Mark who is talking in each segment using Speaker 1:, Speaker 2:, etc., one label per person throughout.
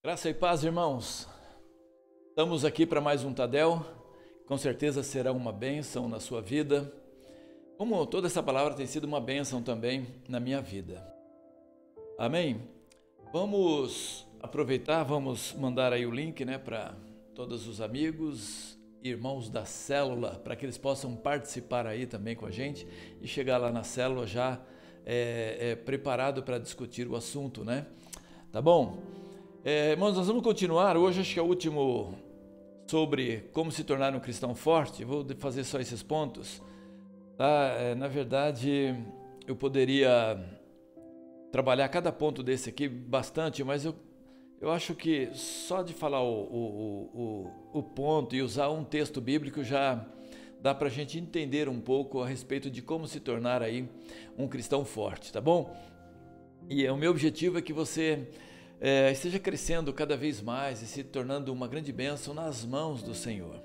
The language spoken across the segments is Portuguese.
Speaker 1: Graça e paz, irmãos. Estamos aqui para mais um Tadel. Com certeza será uma bênção na sua vida, como toda essa palavra tem sido uma bênção também na minha vida. Amém? Vamos aproveitar, vamos mandar aí o link, para todos os amigos, irmãos da célula, para que eles possam participar aí também com a gente e chegar lá na célula já preparado para discutir o assunto, né? Tá bom? Irmãos, nós vamos continuar. Hoje acho que é o último sobre como se tornar um cristão forte. Vou fazer só esses pontos. Tá? Na verdade, eu poderia trabalhar cada ponto desse aqui bastante, mas eu acho que só de falar o ponto e usar um texto bíblico já dá para a gente entender um pouco a respeito de como se tornar aí um cristão forte, tá bom? E o meu objetivo é que você esteja crescendo cada vez mais e se tornando uma grande bênção nas mãos do Senhor.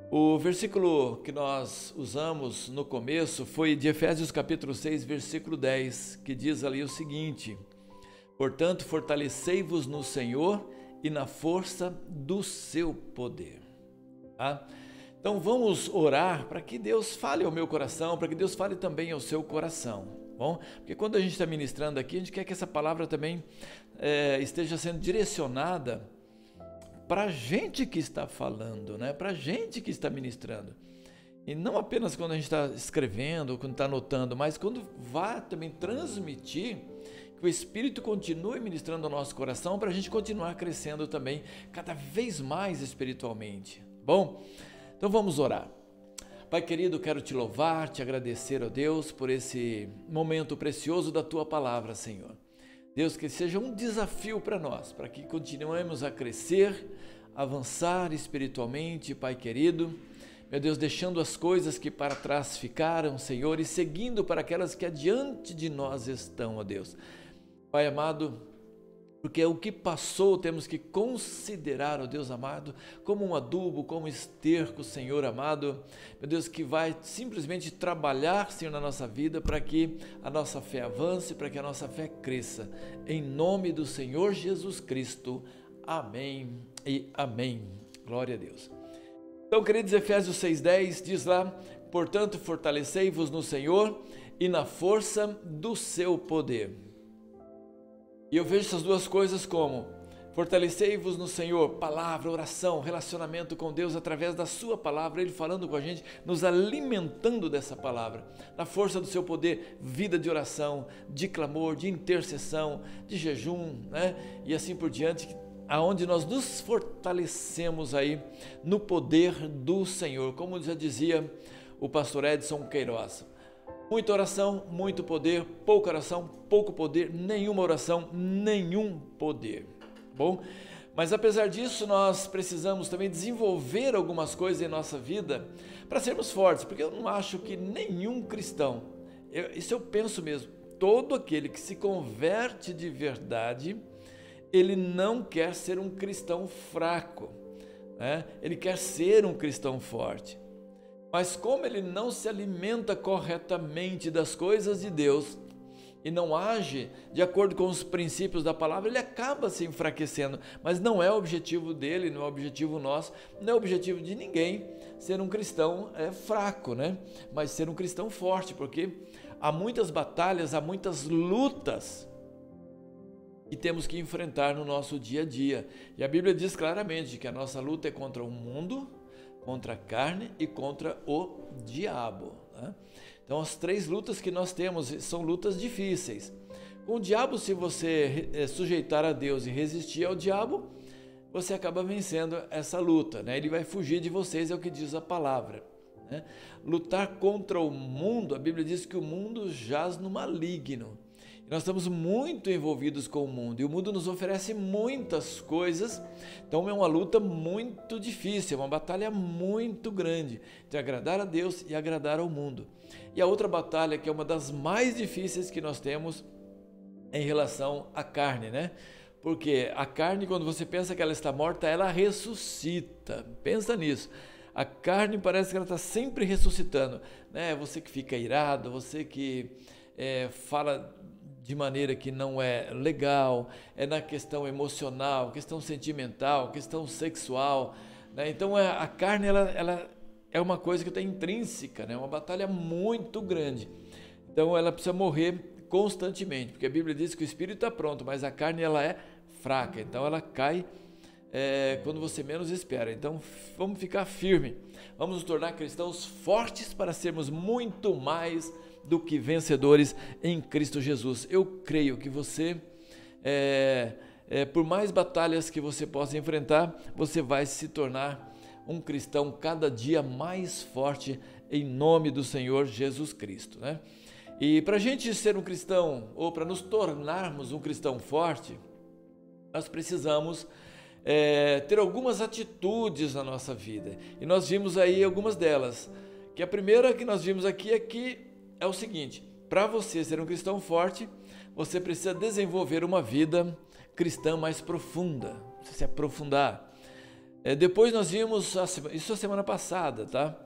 Speaker 1: O versículo que nós usamos no começo foi de Efésios capítulo 6, versículo 10, que diz ali o seguinte: portanto, fortalecei-vos no Senhor e na força do seu poder. Tá? Então vamos orar para que Deus fale ao meu coração, para que Deus fale também ao seu coração. Bom, porque quando a gente está ministrando aqui, a gente quer que essa palavra também esteja sendo direcionada para a gente que está falando, para a gente que está ministrando. E não apenas quando a gente está escrevendo, ou quando está anotando, mas quando vai também transmitir, que o Espírito continue ministrando ao nosso coração para a gente continuar crescendo também cada vez mais espiritualmente. Bom, então vamos orar. Pai querido, quero te louvar, te agradecer, ó Deus, por esse momento precioso da tua palavra, Senhor. Deus, que seja um desafio para nós, para que continuemos a crescer, avançar espiritualmente, Pai querido. Meu Deus, deixando as coisas que para trás ficaram, Senhor, e seguindo para aquelas que adiante de nós estão, ó Deus. Pai amado, porque o que passou temos que considerar, ó Deus amado, como um adubo, como esterco, Senhor amado, meu Deus, que vai simplesmente trabalhar, Senhor, na nossa vida para que a nossa fé avance, para que a nossa fé cresça. Em nome do Senhor Jesus Cristo. Amém e amém. Glória a Deus. Então, queridos, Efésios 6,10 diz lá: portanto, fortalecei-vos no Senhor e na força do seu poder. E eu vejo essas duas coisas como: fortalecei-vos no Senhor, palavra, oração, relacionamento com Deus através da sua palavra, Ele falando com a gente, nos alimentando dessa palavra, na força do seu poder, vida de oração, de clamor, de intercessão, de jejum, e assim por diante, aonde nós nos fortalecemos aí no poder do Senhor, como já dizia o pastor Edson Queiroz. Muita oração, muito poder; pouca oração, pouco poder; nenhuma oração, nenhum poder. Bom, mas apesar disso, nós precisamos também desenvolver algumas coisas em nossa vida para sermos fortes, porque eu não acho que nenhum cristão, isso eu penso mesmo, todo aquele que se converte de verdade, ele não quer ser um cristão fraco, ele quer ser um cristão forte. Mas como ele não se alimenta corretamente das coisas de Deus e não age de acordo com os princípios da palavra, ele acaba se enfraquecendo. Mas não é o objetivo dele, não é o objetivo nosso, não é o objetivo de ninguém ser um cristão fraco, mas ser um cristão forte, porque há muitas batalhas, há muitas lutas que temos que enfrentar no nosso dia a dia. E a Bíblia diz claramente que a nossa luta é contra o mundo, contra a carne e contra o diabo. Então as três lutas que nós temos são lutas difíceis. Com o diabo, se você sujeitar a Deus e resistir ao diabo, você acaba vencendo essa luta, Ele vai fugir de vocês, é o que diz a palavra. Lutar contra o mundo, a Bíblia diz que o mundo jaz no maligno. Nós estamos muito envolvidos com o mundo e o mundo nos oferece muitas coisas, então é uma luta muito difícil, é uma batalha muito grande de agradar a Deus e agradar ao mundo. E a outra batalha, que é uma das mais difíceis que nós temos, em relação à carne, Porque a carne, quando você pensa que ela está morta, ela ressuscita. Pensa nisso. A carne parece que ela está sempre ressuscitando, Você que fica irado, você que fala de maneira que não é legal, é na questão emocional, questão sentimental, questão sexual, né? Então a carne ela é uma coisa que está intrínseca, né? É uma batalha muito grande. Então ela precisa morrer constantemente, porque a Bíblia diz que o espírito está pronto, mas a carne ela é fraca, então ela cai quando você menos espera. Então vamos ficar firme, vamos nos tornar cristãos fortes para sermos muito mais do que vencedores em Cristo Jesus. Eu creio que você, por mais batalhas que você possa enfrentar, você vai se tornar um cristão cada dia mais forte em nome do Senhor Jesus Cristo, né? E para a gente ser um cristão, ou para nos tornarmos um cristão forte, nós precisamos ter algumas atitudes na nossa vida. E nós vimos aí algumas delas. Que a primeira que nós vimos aqui é o seguinte: para você ser um cristão forte, você precisa desenvolver uma vida cristã mais profunda, você se aprofundar. Depois nós vimos isso a semana passada, tá?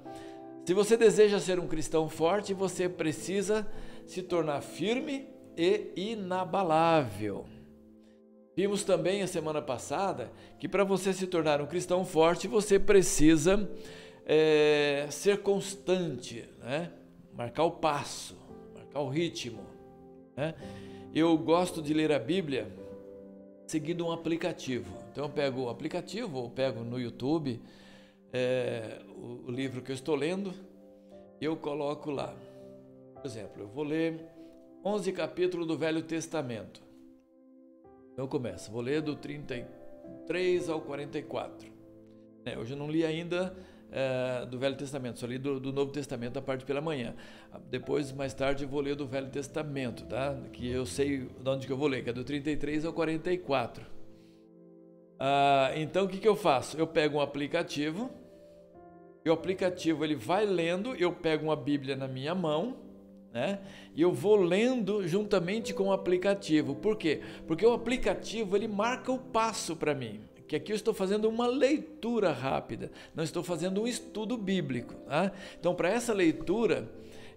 Speaker 1: Se você deseja ser um cristão forte, você precisa se tornar firme e inabalável. Vimos também a semana passada que para você se tornar um cristão forte, você precisa ser constante, né? Marcar o passo, marcar o ritmo, né? Eu gosto de ler a Bíblia seguindo um aplicativo. Então eu pego o aplicativo ou pego no YouTube o livro que eu estou lendo, eu coloco lá. Por exemplo, eu vou ler 11 capítulos do Velho Testamento. Então eu começo, vou ler do 33 ao 44. Hoje eu não li ainda do Velho Testamento, só li do Novo Testamento a parte pela manhã. Depois, mais tarde, eu vou ler do Velho Testamento, tá? Que eu sei de onde que eu vou ler, que é do 33 ao 44. Então o que eu faço? Eu pego um aplicativo, e o aplicativo ele vai lendo, eu pego uma Bíblia na minha mão, né? E eu vou lendo juntamente com o aplicativo. Por quê? Porque o aplicativo ele marca o passo para mim. Que aqui eu estou fazendo uma leitura rápida, não estou fazendo um estudo bíblico, tá? Então, para essa leitura,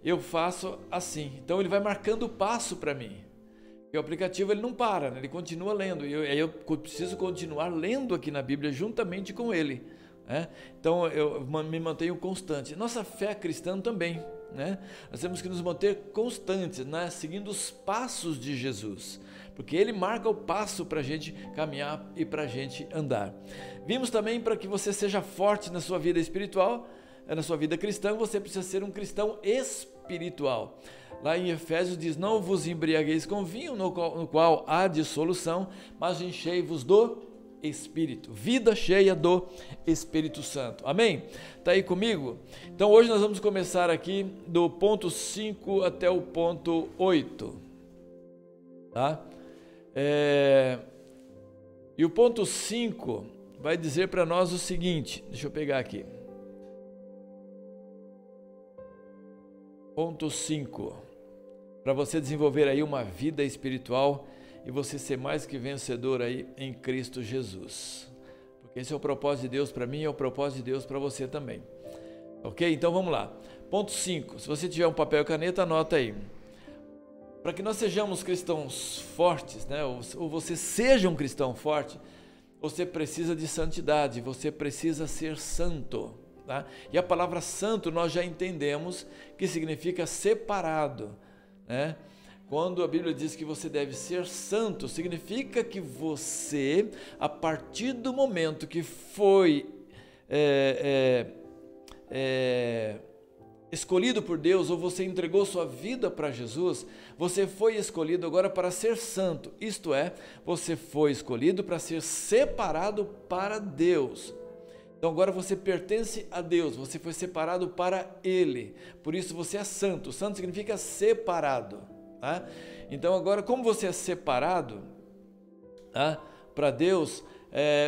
Speaker 1: eu faço assim. Então, ele vai marcando o passo para mim. E o aplicativo ele não para, né? Ele continua lendo. E eu preciso continuar lendo aqui na Bíblia juntamente com ele, né? Então, eu me mantenho constante. Nossa fé cristã também, né? Nós temos que nos manter constantes, né? Seguindo os passos de Jesus, porque ele marca o passo para a gente caminhar e para a gente andar. Vimos também para que você seja forte na sua vida espiritual, na sua vida cristã, você precisa ser um cristão espiritual. Lá em Efésios diz: não vos embriagueis com vinho, no qual há dissolução, mas enchei-vos do Espírito, vida cheia do Espírito Santo. Amém? Está aí comigo? Então hoje nós vamos começar aqui do ponto 5 até o ponto 8, tá? E o ponto 5 vai dizer para nós o seguinte, deixa eu pegar aqui. Ponto 5, para você desenvolver aí uma vida espiritual e você ser mais que vencedor aí em Cristo Jesus. Porque esse é o propósito de Deus para mim, é o propósito de Deus para você também. Ok? Então vamos lá. Ponto 5, se você tiver um papel e caneta, anota aí. Para que nós sejamos cristãos fortes, né? Ou você seja um cristão forte, você precisa de santidade, você precisa ser santo, tá? E a palavra santo nós já entendemos que significa separado, né? Quando a Bíblia diz que você deve ser santo, significa que você, a partir do momento que foi escolhido por Deus, ou você entregou sua vida para Jesus, você foi escolhido agora para ser santo, isto é, você foi escolhido para ser separado para Deus. Então agora você pertence a Deus, você foi separado para Ele, por isso você é santo. Santo significa separado, tá? Então agora, como você é separado, tá, para Deus,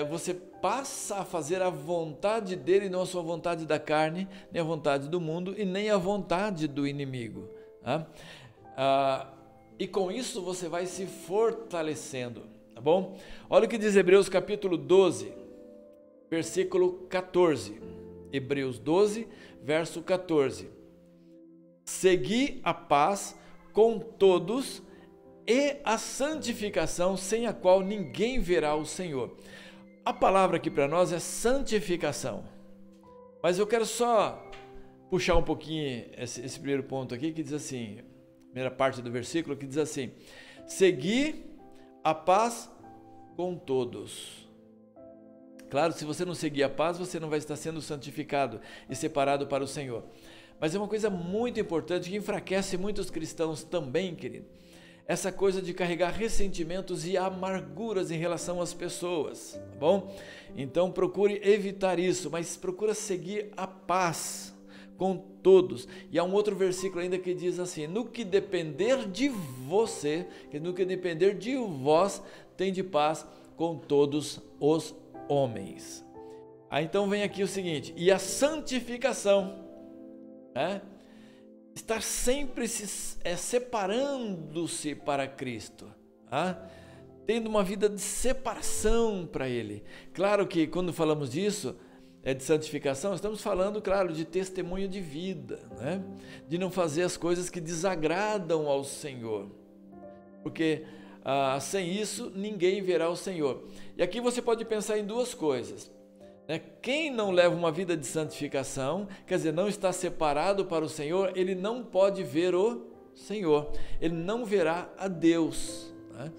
Speaker 1: você passa a fazer a vontade dele, não a sua vontade da carne, nem a vontade do mundo e nem a vontade do inimigo, tá? E com isso você vai se fortalecendo, tá bom? Olha o que diz Hebreus capítulo 12, versículo 14. Hebreus 12, verso 14. Segui a paz com todos e a santificação, sem a qual ninguém verá o Senhor. A palavra aqui para nós é santificação. Mas eu quero só puxar um pouquinho esse primeiro ponto aqui, que diz assim, primeira parte do versículo, que diz assim: segui a paz com todos. Claro, se você não seguir a paz, você não vai estar sendo santificado e separado para o Senhor. Mas é uma coisa muito importante que enfraquece muitos cristãos também, querido. Essa coisa de carregar ressentimentos e amarguras em relação às pessoas, tá bom? Então procure evitar isso, mas procura seguir a paz com todos. E há um outro versículo ainda que diz assim: no que depender de você, no que depender de vós, tende paz com todos os homens. Então vem aqui o seguinte: e a santificação, né? Estar sempre separando-se para Cristo, tendo uma vida de separação para Ele. Claro que quando falamos disso, de santificação, estamos falando, claro, de testemunho de vida, né? De não fazer as coisas que desagradam ao Senhor, porque sem isso ninguém verá o Senhor. E aqui você pode pensar em duas coisas. Quem não leva uma vida de santificação, quer dizer, não está separado para o Senhor, ele não pode ver o Senhor, ele não verá a Deus, né?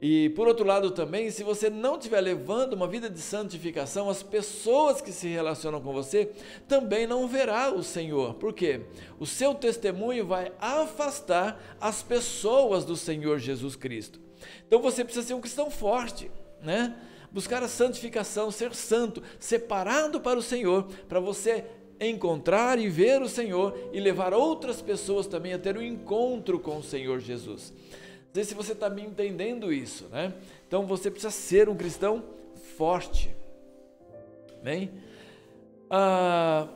Speaker 1: E por outro lado também, se você não estiver levando uma vida de santificação, as pessoas que se relacionam com você também não verá o Senhor. Por quê? O seu testemunho vai afastar as pessoas do Senhor Jesus Cristo. Então você precisa ser um cristão forte, né? Buscar a santificação, ser santo, separado para o Senhor, para você encontrar e ver o Senhor e levar outras pessoas também a ter um encontro com o Senhor Jesus. Não sei se você está me entendendo isso, né? Então você precisa ser um cristão forte. Bem?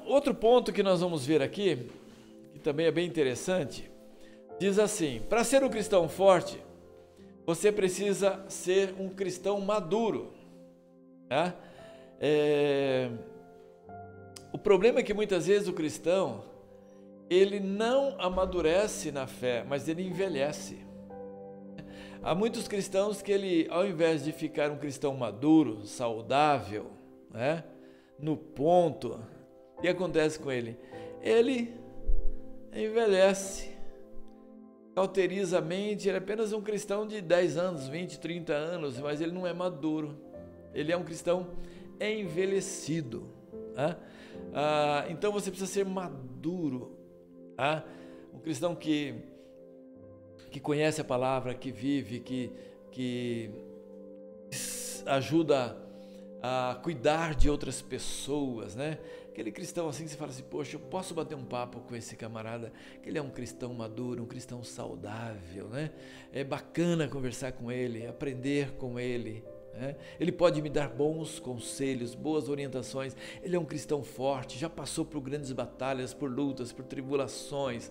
Speaker 1: Outro ponto que nós vamos ver aqui, que também é bem interessante, diz assim: para ser um cristão forte, você precisa ser um cristão maduro. O problema é que muitas vezes o cristão, ele não amadurece na fé, mas ele envelhece. Há muitos cristãos que ele, ao invés de ficar um cristão maduro, saudável, né, no ponto, o que acontece com ele? Ele envelhece, cauteriza a mente. Ele é apenas um cristão de 10 anos, 20, 30 anos, mas ele não é maduro. Ele é um cristão envelhecido. Então você precisa ser maduro. Um cristão que conhece a palavra, que vive, que ajuda a cuidar de outras pessoas, né? Aquele cristão assim que você fala assim: poxa, eu posso bater um papo com esse camarada, que ele é um cristão maduro, um cristão saudável, né? É bacana conversar com ele, aprender com ele. Ele pode me dar bons conselhos, boas orientações. Ele é um cristão forte, já passou por grandes batalhas, por lutas, por tribulações,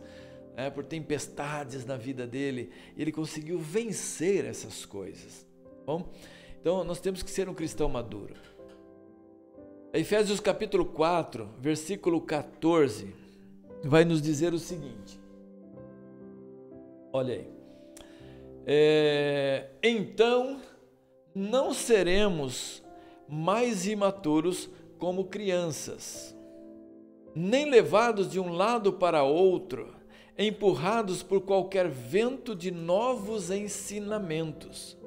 Speaker 1: por tempestades na vida dele. Ele conseguiu vencer essas coisas. Bom, então nós temos que ser um cristão maduro. Efésios capítulo 4, versículo 14, vai nos dizer o seguinte. Olha aí. Então não seremos mais imaturos como crianças, nem levados de um lado para outro, empurrados por qualquer vento de novos ensinamentos.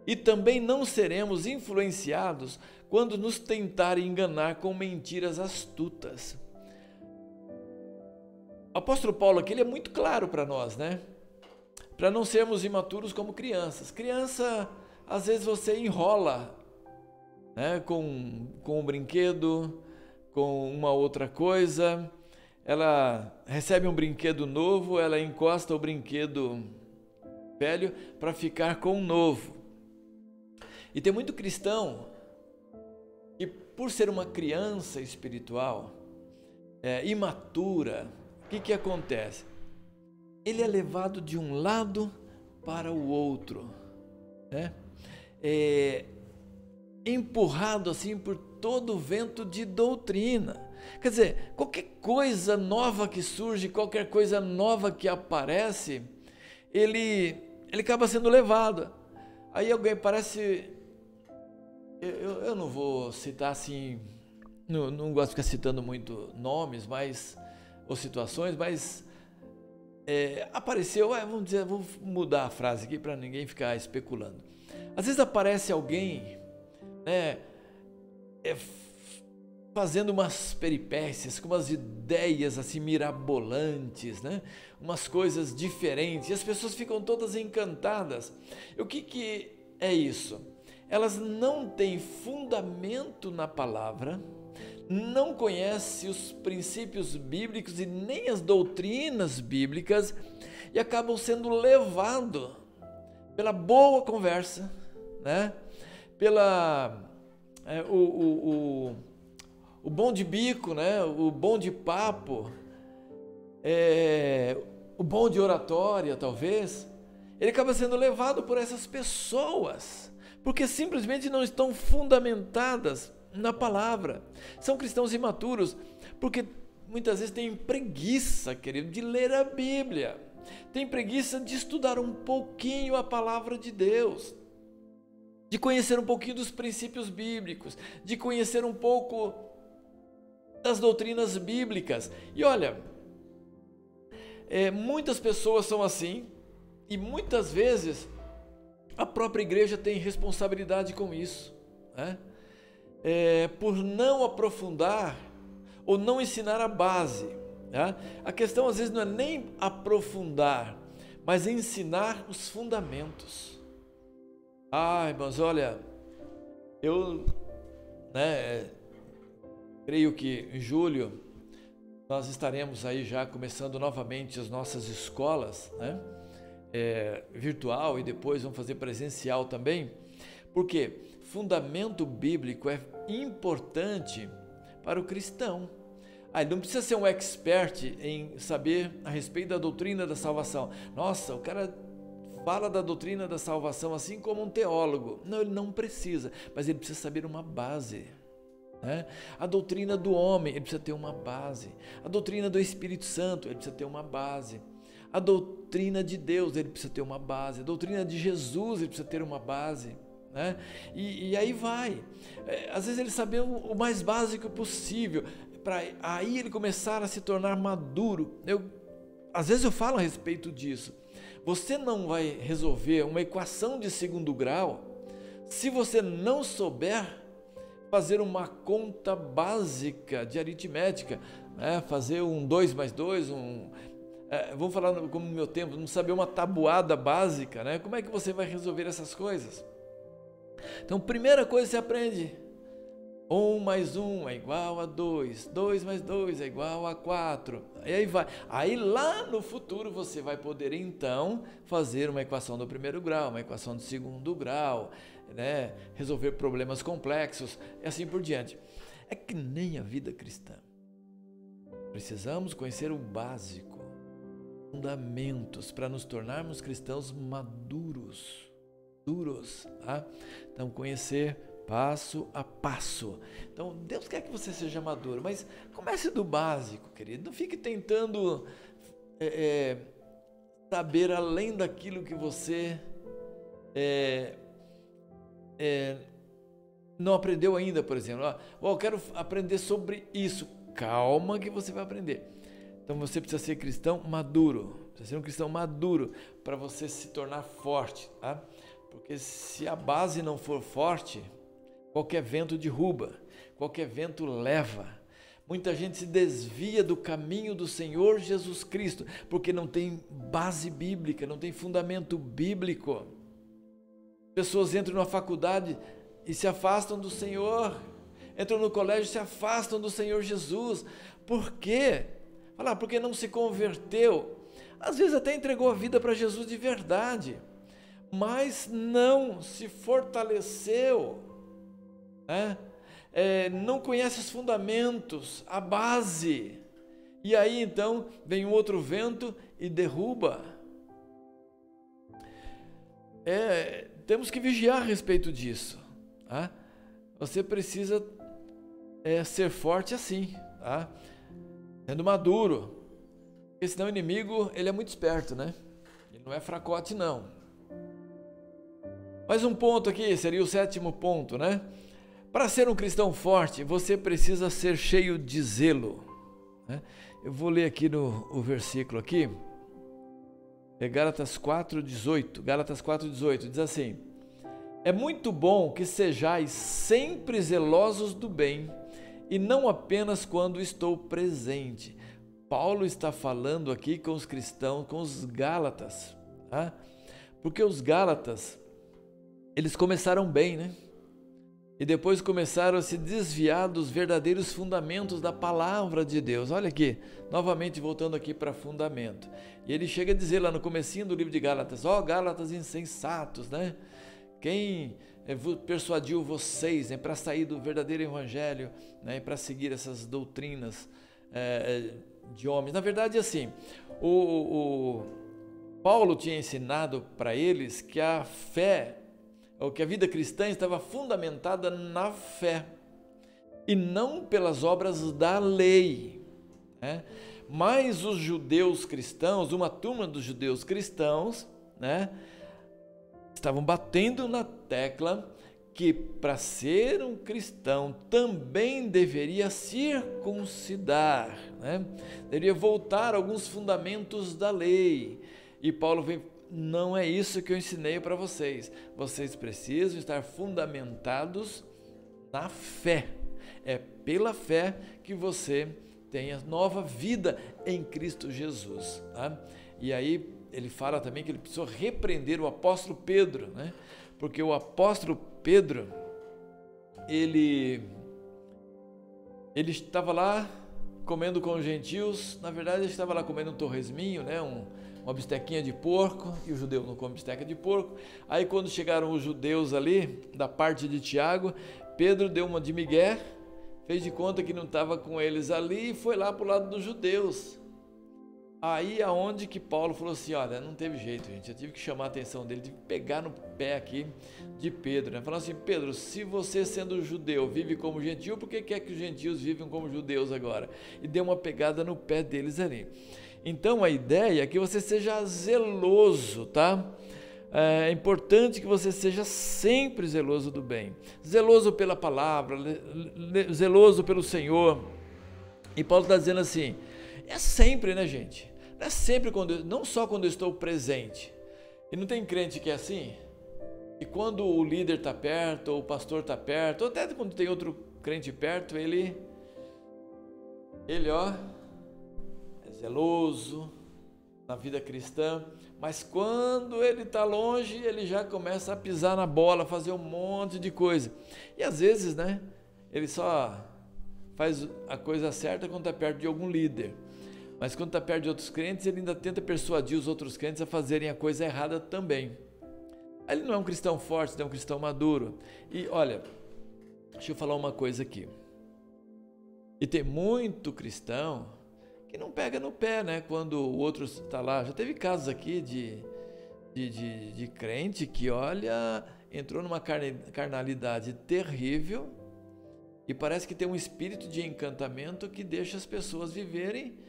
Speaker 1: E também não seremos influenciados quando nos tentarem enganar com mentiras astutas. O apóstolo Paulo aqui, ele é muito claro para nós, né? Para não sermos imaturos como crianças. Criança, às vezes você enrola, né, com um brinquedo, com uma outra coisa. Ela recebe um brinquedo novo, ela encosta o brinquedo velho para ficar com um novo. E tem muito cristão que, por ser uma criança espiritual, imatura, o que acontece? Ele é levado de um lado para o outro, né? Empurrado assim por todo o vento de doutrina. Quer dizer, qualquer coisa nova que surge, qualquer coisa nova que aparece, ele ele acaba sendo levado. Aí alguém parece... Eu não vou citar assim, não gosto de ficar citando muito nomes, ou situações, mas apareceu, vamos dizer, vou mudar a frase aqui para ninguém ficar especulando. Às vezes aparece alguém, né, fazendo umas peripécias, com umas ideias assim mirabolantes, né, umas coisas diferentes, e as pessoas ficam todas encantadas. E o que é isso? Elas não têm fundamento na palavra, não conhecem os princípios bíblicos e nem as doutrinas bíblicas e acabam sendo levados pela boa conversa, né? O bom de bico, né? O bom de papo, o bom de oratória, talvez. Ele acaba sendo levado por essas pessoas, porque simplesmente não estão fundamentadas na palavra. São cristãos imaturos, porque muitas vezes têm preguiça, querido, de ler a Bíblia. Tem preguiça de estudar um pouquinho a palavra de Deus, de conhecer um pouquinho dos princípios bíblicos, de conhecer um pouco das doutrinas bíblicas. E olha, muitas pessoas são assim, e muitas vezes a própria igreja tem responsabilidade com isso, né? Por não aprofundar ou não ensinar a base, né? A questão às vezes não é nem aprofundar, mas ensinar os fundamentos. Irmãos, olha, eu creio que em julho nós estaremos aí já começando novamente as nossas escolas, né? Virtual, e depois vamos fazer presencial também, porque fundamento bíblico é importante para o cristão. Ele não precisa ser um expert em saber a respeito da doutrina da salvação. Nossa, o cara fala da doutrina da salvação assim como um teólogo. Não, ele não precisa, mas ele precisa saber uma base, né? A doutrina do homem, ele precisa ter uma base. A doutrina do Espírito Santo, ele precisa ter uma base. A doutrina de Deus, ele precisa ter uma base. A doutrina de Jesus, ele precisa ter uma base, né? E aí vai. Às vezes ele saber o mais básico possível, para aí ele começar a se tornar maduro. Às vezes eu falo a respeito disso. Você não vai resolver uma equação de segundo grau se você não souber fazer uma conta básica de aritmética, né? Fazer um 2 mais 2, vamos falar como no meu tempo, não saber uma tabuada básica, né? Como é que você vai resolver essas coisas? Então, primeira coisa que você aprende: 1 mais 1 é igual a 2, 2 mais 2 é igual a 4, e aí vai. Aí lá no futuro você vai poder então fazer uma equação do primeiro grau, uma equação do segundo grau, né? Resolver problemas complexos e assim por diante. É que nem a vida cristã. Precisamos conhecer o básico, fundamentos, para nos tornarmos cristãos maduros, tá? Então, conhecer passo a passo. Então, Deus quer que você seja maduro, mas comece do básico, querido. Não fique tentando saber além daquilo que você não aprendeu ainda, por exemplo. Eu quero aprender sobre isso. Calma que você vai aprender. Então você precisa ser cristão maduro, precisa ser um cristão maduro para você se tornar forte, tá? Porque se a base não for forte, qualquer vento derruba, qualquer vento leva. Muita gente se desvia do caminho do Senhor Jesus Cristo, porque não tem base bíblica, não tem fundamento bíblico. Pessoas entram na faculdade e se afastam do Senhor, entram no colégio e se afastam do Senhor Jesus. Por quê? Porque não se converteu. Às vezes até entregou a vida para Jesus de verdade, mas não se fortaleceu, né? Não conhece os fundamentos, a base. E aí então vem um outro vento e derruba. Temos que vigiar a respeito disso, tá? Você precisa ser forte assim, tá? Sendo maduro, porque senão o inimigo, ele é muito esperto, né? Ele não é fracote não, Mais um ponto aqui, seria o 7º ponto, né? Para ser um cristão forte, você precisa ser cheio de zelo, né? Eu vou ler aqui o versículo aqui, é Gálatas 4:18. Gálatas 4:18 diz assim: é muito bom que sejais sempre zelosos do bem, e não apenas quando estou presente. Paulo está falando aqui com os cristãos, com os Gálatas, tá? Porque os Gálatas, eles começaram bem, né? E depois começaram a se desviar dos verdadeiros fundamentos da palavra de Deus. Olha aqui, novamente voltando aqui para fundamento. E ele chega a dizer lá no comecinho do livro de Gálatas: ó, Gálatas insensatos, né? Quem persuadiu vocês, né, para sair do verdadeiro evangelho, né, para seguir essas doutrinas de homens? Na verdade, assim, o Paulo tinha ensinado para eles que a fé, ou que a vida cristã estava fundamentada na fé e não pelas obras da lei, né? Mas os judeus cristãos, uma turma dos judeus cristãos, né, estavam batendo na tecla que para ser um cristão também deveria circuncidar, né? Deveria voltar a alguns fundamentos da lei. E Paulo vem: não é isso que eu ensinei para vocês. Vocês precisam estar fundamentados na fé. É pela fé que você tem a nova vida em Cristo Jesus, tá? E aí ele fala também que ele precisou repreender o apóstolo Pedro, né? Porque o apóstolo Pedro, ele estava lá comendo com os gentios. Na verdade, ele estava lá comendo um torresminho, né? Uma bistequinha de porco, e o judeu não come bisteca de porco. Aí quando chegaram os judeus ali, da parte de Tiago, Pedro deu uma de migué, fez de conta que não estava com eles ali e foi lá para o lado dos judeus. Aí aonde que Paulo falou assim: olha, não teve jeito, gente, eu tive que chamar a atenção dele, tive que pegar no pé aqui de Pedro, né? Falando assim: Pedro, se você sendo judeu vive como gentio, por que quer que os gentios vivem como judeus agora? E deu uma pegada no pé deles ali. Então a ideia é que você seja zeloso, tá? É importante que você seja sempre zeloso do bem, zeloso pela palavra, zeloso pelo Senhor. E Paulo está dizendo assim: é sempre, né, gente? Não é sempre, não só quando eu estou presente. E não tem crente que é assim? E quando o líder está perto, ou o pastor está perto, ou até quando tem outro crente perto, ele ó, é zeloso na vida cristã, mas quando ele está longe, ele já começa a pisar na bola, fazer um monte de coisa. E às vezes, né, ele só faz a coisa certa quando está perto de algum líder. Mas quando está perto de outros crentes, ele ainda tenta persuadir os outros crentes a fazerem a coisa errada também. Ele não é um cristão forte, ele é um cristão maduro. E olha, deixa eu falar uma coisa aqui. E tem muito cristão que não pega no pé, né? Quando o outro está lá. Já teve casos aqui de crente que, olha, entrou numa carnalidade terrível e parece que tem um espírito de encantamento que deixa as pessoas viverem.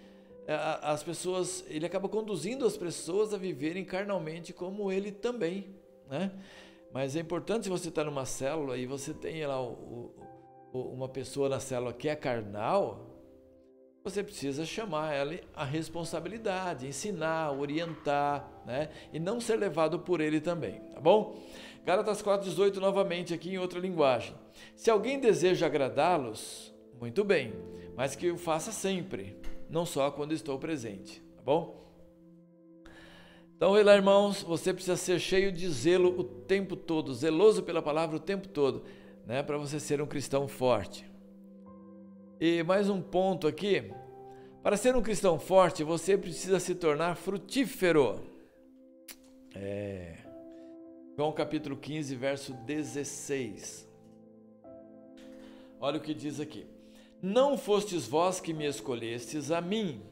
Speaker 1: Ele acaba conduzindo as pessoas a viverem carnalmente como ele também, né? Mas é importante, se você está numa célula e você tem lá uma pessoa na célula que é carnal, você precisa chamar ela à responsabilidade, ensinar, orientar, né? E não ser levado por ele também, tá bom? Gálatas 4:18 novamente aqui em outra linguagem. Se alguém deseja agradá-los, muito bem, mas que o faça sempre, não só quando estou presente, tá bom? Então, olha lá, irmãos, você precisa ser cheio de zelo o tempo todo, zeloso pela palavra o tempo todo, né, para você ser um cristão forte. E mais um ponto aqui: para ser um cristão forte, você precisa se tornar frutífero. João capítulo 15, verso 16. Olha o que diz aqui: não fostes vós que me escolhestes a mim,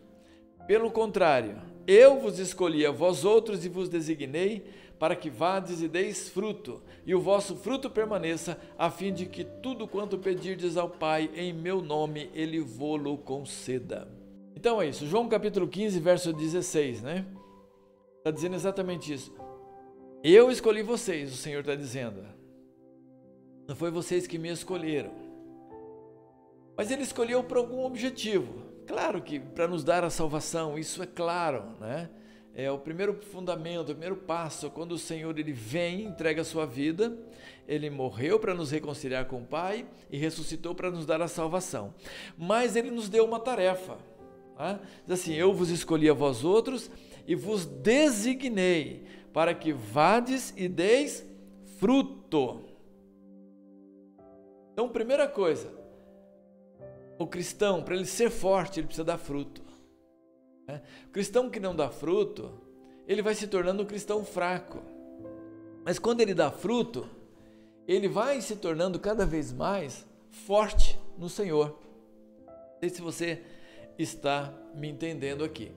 Speaker 1: pelo contrário, eu vos escolhi a vós outros e vos designei para que vades e deis fruto, e o vosso fruto permaneça, a fim de que tudo quanto pedirdes ao Pai em meu nome, Ele vô-lo conceda. Então é isso, João capítulo 15, verso 16, né? Está dizendo exatamente isso. Eu escolhi vocês, o Senhor está dizendo. Não foi vocês que me escolheram. Mas Ele escolheu por algum objetivo. Claro que para nos dar a salvação, isso é claro, né? É o primeiro fundamento, o primeiro passo, quando o Senhor ele vem, entrega a sua vida, Ele morreu para nos reconciliar com o Pai e ressuscitou para nos dar a salvação. Mas Ele nos deu uma tarefa. Tá? Diz assim, eu vos escolhi a vós outros e vos designei para que vades e deis fruto. Então, primeira coisa, o cristão, para ele ser forte, ele precisa dar fruto. O cristão que não dá fruto, ele vai se tornando um cristão fraco. Mas quando ele dá fruto, ele vai se tornando cada vez mais forte no Senhor. Não sei se você está me entendendo aqui.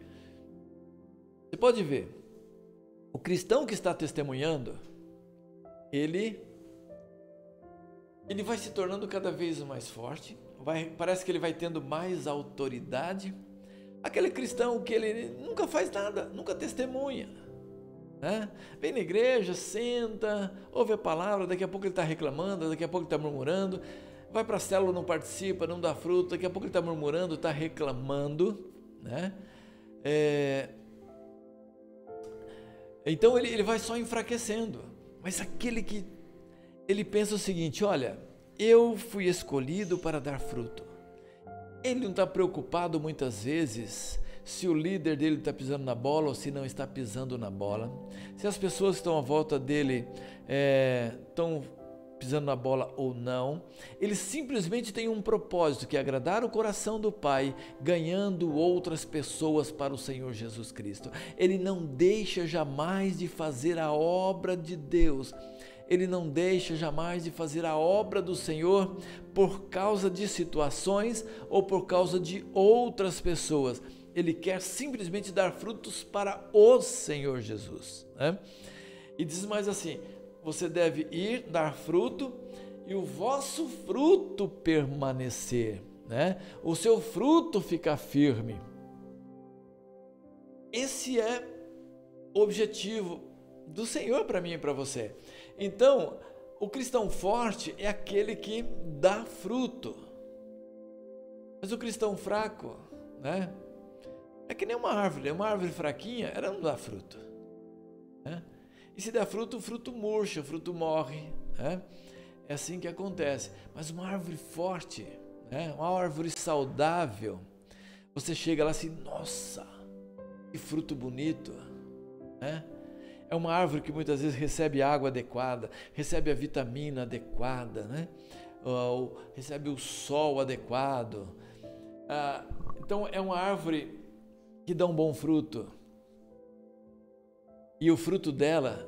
Speaker 1: Você pode ver, o cristão que está testemunhando, ele vai se tornando cada vez mais forte, parece que ele vai tendo mais autoridade. Aquele cristão que ele nunca faz nada, nunca testemunha, né? Vem na igreja, senta, ouve a palavra, daqui a pouco ele está reclamando, daqui a pouco ele está murmurando, vai para a célula, não participa, não dá fruto, daqui a pouco ele está murmurando, está reclamando, né? Então ele vai só enfraquecendo. Mas aquele que ele pensa o seguinte, olha, eu fui escolhido para dar fruto. Ele não está preocupado muitas vezes se o líder dele está pisando na bola ou se não está pisando na bola, se as pessoas que estão à volta dele estão pisando na bola ou não. Ele simplesmente tem um propósito, que é agradar o coração do Pai, ganhando outras pessoas para o Senhor Jesus Cristo. Ele não deixa jamais de fazer a obra de Deus. Ele não deixa jamais de fazer a obra do Senhor por causa de situações ou por causa de outras pessoas. Ele quer simplesmente dar frutos para o Senhor Jesus, né? E diz mais assim, você deve ir, dar fruto e o vosso fruto permanecer, né? O seu fruto ficar firme. Esse é o objetivo do Senhor para mim e para você. Então, o cristão forte é aquele que dá fruto. Mas o cristão fraco, né? É que nem uma árvore fraquinha, ela não dá fruto, né? E se der fruto, o fruto murcha, o fruto morre, né? É assim que acontece. Mas uma árvore forte, né? Uma árvore saudável, você chega lá assim, nossa, que fruto bonito, né? É uma árvore que muitas vezes recebe a água adequada, recebe a vitamina adequada, né? Ou recebe o sol adequado. Então é uma árvore que dá um bom fruto. E o fruto dela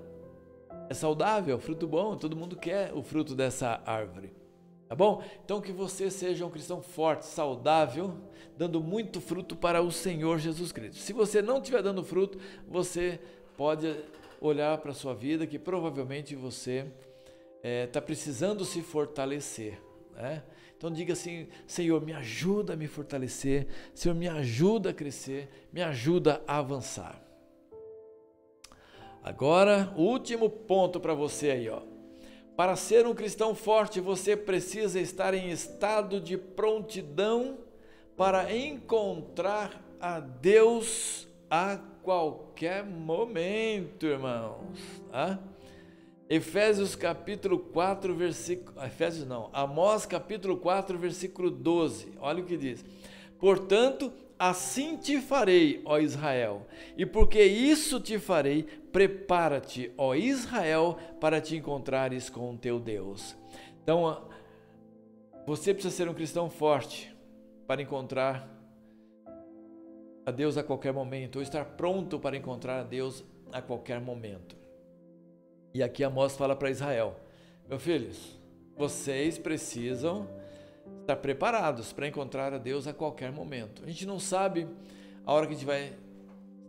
Speaker 1: é saudável, fruto bom, todo mundo quer o fruto dessa árvore. Tá bom? Então que você seja um cristão forte, saudável, dando muito fruto para o Senhor Jesus Cristo. Se você não estiver dando fruto, você pode olhar para a sua vida que provavelmente você está precisando se fortalecer, né? Então diga assim, Senhor, me ajuda a me fortalecer, Senhor, me ajuda a crescer, me ajuda a avançar. Agora, o último ponto para você aí, ó. Para ser um cristão forte, você precisa estar em estado de prontidão para encontrar a Deus a qualquer momento, irmãos. Efésios capítulo 4, versículo... Amós capítulo 4, versículo 12. Olha o que diz. Portanto, assim te farei, ó Israel, e porque isso te farei, prepara-te, ó Israel, para te encontrares com o teu Deus. Então, você precisa ser um cristão forte para encontrar a Deus a qualquer momento, ou estar pronto para encontrar a Deus a qualquer momento. E aqui Amós fala para Israel, meus filhos, vocês precisam estar preparados para encontrar a Deus a qualquer momento. A gente não sabe a hora que a gente vai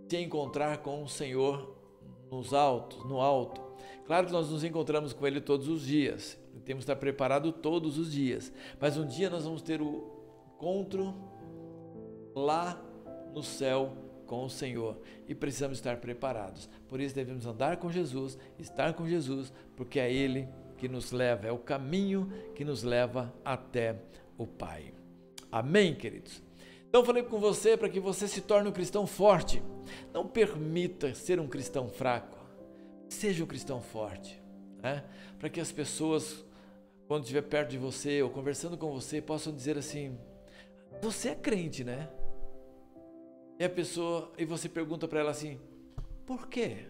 Speaker 1: se encontrar com o Senhor no alto. Claro que nós nos encontramos com Ele todos os dias, temos que estar preparados todos os dias, mas um dia nós vamos ter o encontro lá no céu com o Senhor e precisamos estar preparados. Por isso devemos andar com Jesus, estar com Jesus, porque é Ele que nos leva, é o caminho que nos leva até o Pai. Amém, queridos? Então falei com você para que você se torne um cristão forte. Não permita ser um cristão fraco. Seja um cristão forte, né? Para que as pessoas, quando estiver perto de você ou conversando com você, possam dizer assim: você é crente, né? E você pergunta para ela assim: por quê?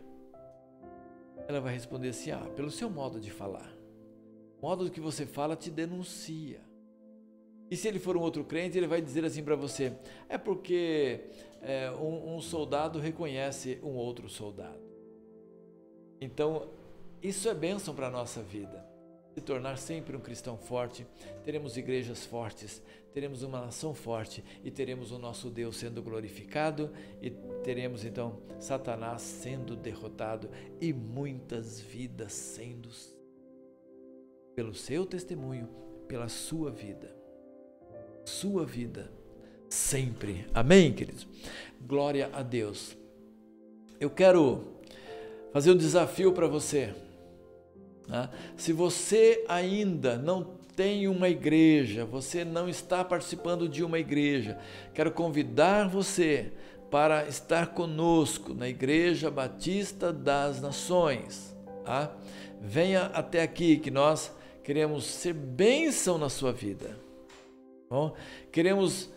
Speaker 1: Ela vai responder assim: pelo seu modo de falar. O modo que você fala te denuncia. E se ele for um outro crente, ele vai dizer assim para você: é porque um soldado reconhece um outro soldado. Então, isso é bênção para a nossa vida. Se tornar sempre um cristão forte, teremos igrejas fortes, teremos uma nação forte e teremos o nosso Deus sendo glorificado e teremos então Satanás sendo derrotado e muitas vidas sendo pelo seu testemunho, pela sua vida. Sua vida sempre. Amém, queridos? Glória a Deus. Eu quero fazer um desafio para você. Se você ainda não tem uma igreja, você não está participando de uma igreja, quero convidar você para estar conosco na Igreja Batista das Nações. Venha até aqui que nós queremos ser bênção na sua vida. Bom, queremos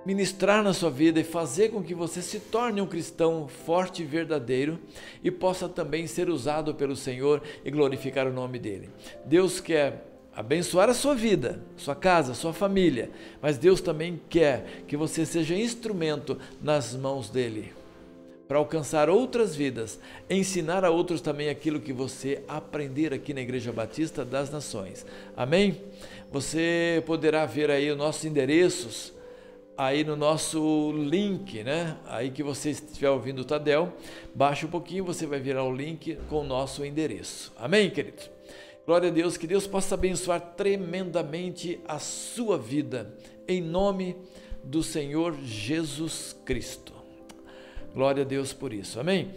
Speaker 1: ministrar na sua vida e fazer com que você se torne um cristão forte e verdadeiro e possa também ser usado pelo Senhor e glorificar o nome dele. Deus quer abençoar a sua vida, sua casa, sua família, mas Deus também quer que você seja instrumento nas mãos dele para alcançar outras vidas, ensinar a outros também aquilo que você aprender aqui na Igreja Batista das Nações. Amém? Você poderá ver aí os nossos endereços aí no nosso link, né? Aí que você estiver ouvindo o Tadel, baixa um pouquinho, você vai virar o link com o nosso endereço. Amém, queridos? Glória a Deus, que Deus possa abençoar tremendamente a sua vida, em nome do Senhor Jesus Cristo. Glória a Deus por isso, amém?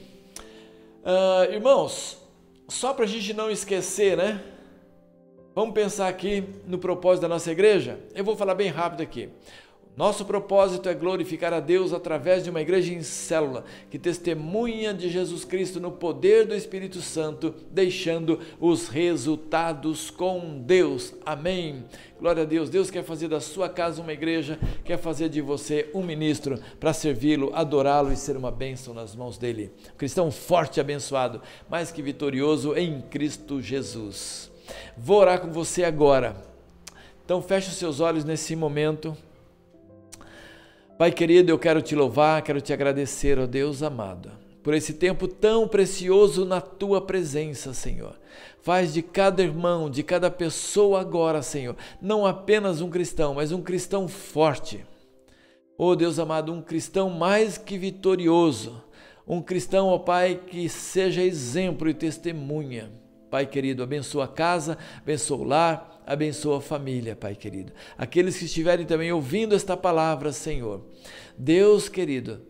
Speaker 1: Irmãos, só para a gente não esquecer, né? Vamos pensar aqui no propósito da nossa igreja? Eu vou falar bem rápido aqui. Nosso propósito é glorificar a Deus através de uma igreja em célula que testemunha de Jesus Cristo no poder do Espírito Santo, deixando os resultados com Deus. Amém. Glória a Deus. Deus quer fazer da sua casa uma igreja, quer fazer de você um ministro para servi-lo, adorá-lo e ser uma bênção nas mãos dele. Cristão forte e abençoado, mais que vitorioso em Cristo Jesus. Vou orar com você agora. Então feche os seus olhos nesse momento. Pai querido, eu quero te louvar, quero te agradecer, ó Deus amado, por esse tempo tão precioso na tua presença, Senhor. Faz de cada irmão, de cada pessoa agora, Senhor, não apenas um cristão, mas um cristão forte. Ó Deus amado, um cristão mais que vitorioso, um cristão, ó Pai, que seja exemplo e testemunha. Pai querido, abençoa a casa, abençoa o lar, abençoa a família, Pai querido. Aqueles que estiverem também ouvindo esta palavra, Senhor. Deus querido,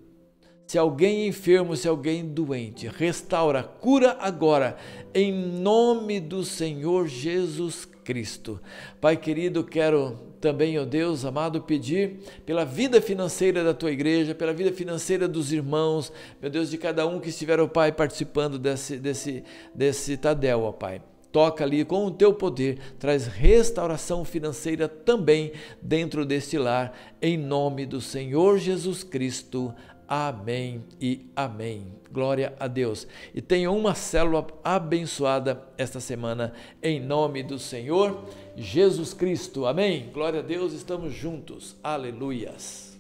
Speaker 1: se alguém enfermo, se alguém doente, restaura, cura agora, em nome do Senhor Jesus Cristo. Pai querido, quero também, ó Deus amado, pedir pela vida financeira da tua igreja, pela vida financeira dos irmãos, meu Deus, de cada um que estiver, ó Pai, participando desse Tadel, ó Pai. Toca ali com o teu poder, traz restauração financeira também dentro deste lar, em nome do Senhor Jesus Cristo. Amém e amém. Glória a Deus. E tenha uma célula abençoada esta semana, em nome do Senhor Jesus Cristo. Amém. Glória a Deus, estamos juntos. Aleluias.